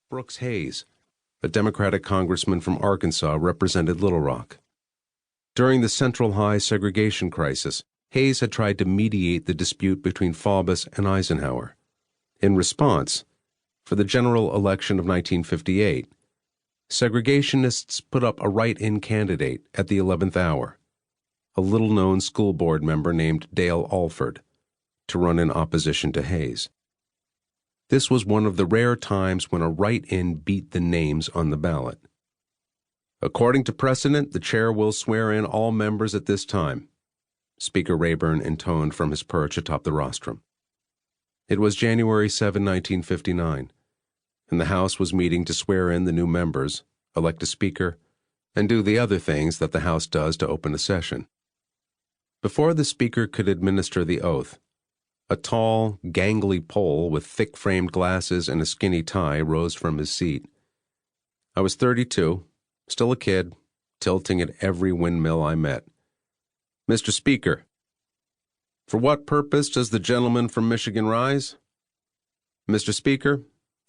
Brooks Hayes, a Democratic congressman from Arkansas, represented Little Rock. During the Central High segregation crisis, Hayes had tried to mediate the dispute between Faubus and Eisenhower. In response, for the general election of 1958, segregationists put up a write-in candidate at the 11th hour, a little-known school board member named Dale Alford, to run in opposition to Hayes. This was one of the rare times when a write-in beat the names on the ballot. According to precedent, the chair will swear in all members at this time, Speaker Rayburn intoned from his perch atop the rostrum. It was January 7, 1959, and the House was meeting to swear in the new members, elect a speaker, and do the other things that the House does to open a session. Before the speaker could administer the oath, a tall, gangly Pole with thick-framed glasses and a skinny tie rose from his seat. I was 32, still a kid, tilting at every windmill I met. "Mr. Speaker, for what purpose does the gentleman from Michigan rise?" "Mr. Speaker,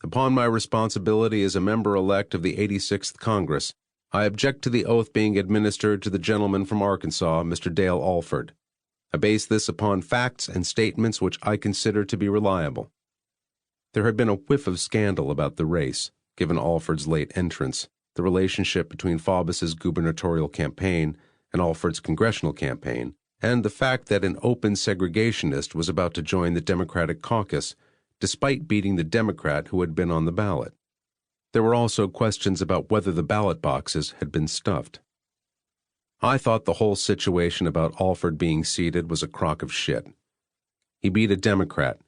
upon my responsibility as a member-elect of the 86th Congress, I object to the oath being administered to the gentleman from Arkansas, Mr. Dale Alford. I base this upon facts and statements which I consider to be reliable." There had been a whiff of scandal about the race, given Alford's late entrance, the relationship between Faubus's gubernatorial campaign and Alford's congressional campaign, and the fact that an open segregationist was about to join the Democratic caucus, despite beating the Democrat who had been on the ballot. There were also questions about whether the ballot boxes had been stuffed. I thought the whole situation about Alford being seated was a crock of shit. He beat a Democrat.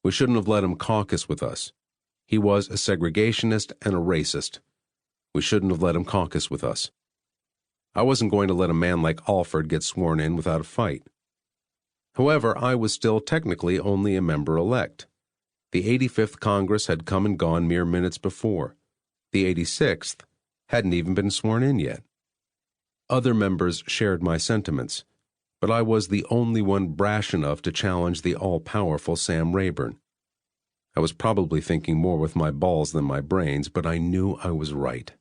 We shouldn't have let him caucus with us. He was a segregationist and a racist. We shouldn't have let him caucus with us. I wasn't going to let a man like Alford get sworn in without a fight. However, I was still technically only a member-elect. The 85th Congress had come and gone mere minutes before. The 86th hadn't even been sworn in yet. Other members shared my sentiments, but I was the only one brash enough to challenge the all-powerful Sam Rayburn. I was probably thinking more with my balls than my brains, but I knew I was right.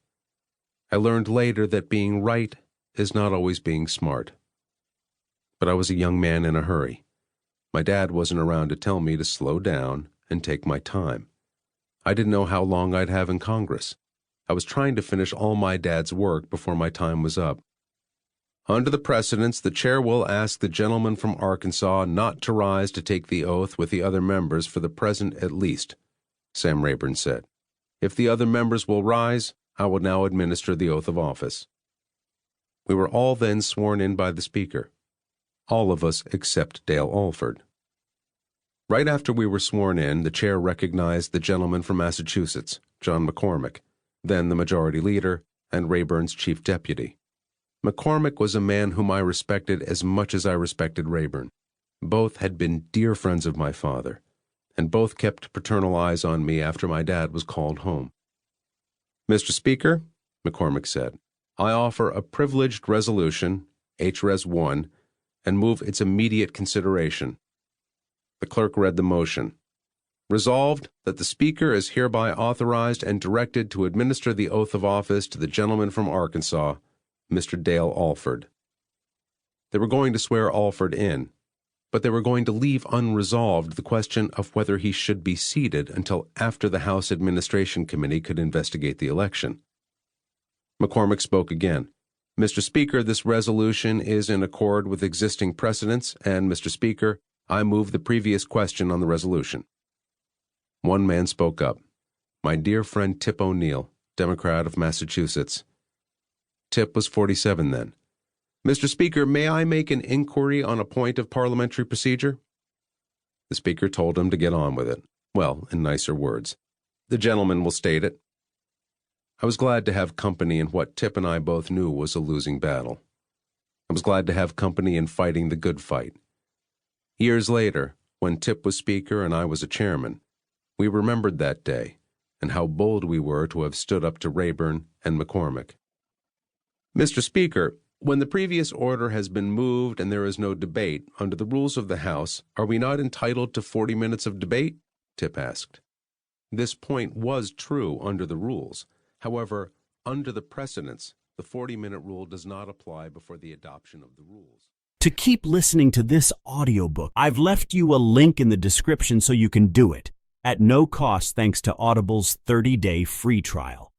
I learned later that being right is not always being smart. But I was a young man in a hurry. My dad wasn't around to tell me to slow down and take my time. I didn't know how long I'd have in Congress. I was trying to finish all my dad's work before my time was up. "Under the precedents, the chair will ask the gentleman from Arkansas not to rise to take the oath with the other members for the present at least," Sam Rayburn said. "If the other members will rise, I will now administer the oath of office." We were all then sworn in by the Speaker. All of us except Dale Alford. Right after we were sworn in, the chair recognized the gentleman from Massachusetts, John McCormick, then the Majority Leader and Rayburn's chief deputy. McCormick was a man whom I respected as much as I respected Rayburn. Both had been dear friends of my father, and both kept paternal eyes on me after my dad was called home. "Mr. Speaker," McCormick said, "I offer a privileged resolution, H-Res 1, and move its immediate consideration." The clerk read the motion. "Resolved that the Speaker is hereby authorized and directed to administer the oath of office to the gentleman from Arkansas, Mr. Dale Alford." They were going to swear Alford in, but they were going to leave unresolved the question of whether he should be seated until after the House Administration Committee could investigate the election. McCormick spoke again. "Mr. Speaker, this resolution is in accord with existing precedents, and, Mr. Speaker, I move the previous question on the resolution." One man spoke up. My dear friend Tip O'Neill, Democrat of Massachusetts. Tip was 47 then. "Mr. Speaker, may I make an inquiry on a point of parliamentary procedure?" The Speaker told him to get on with it. Well, in nicer words. "The gentleman will state it." I was glad to have company in what Tip and I both knew was a losing battle. I was glad to have company in fighting the good fight. Years later, when Tip was Speaker and I was a chairman, we remembered that day and how bold we were to have stood up to Rayburn and McCormick. "Mr. Speaker, when the previous order has been moved and there is no debate, under the rules of the House, are we not entitled to 40 minutes of debate?" Tip asked. This point was true under the rules. However, under the precedents, the 40-minute rule does not apply before the adoption of the rules. To keep listening to this audiobook, I've left you a link in the description so you can do it at no cost thanks to Audible's 30-day free trial.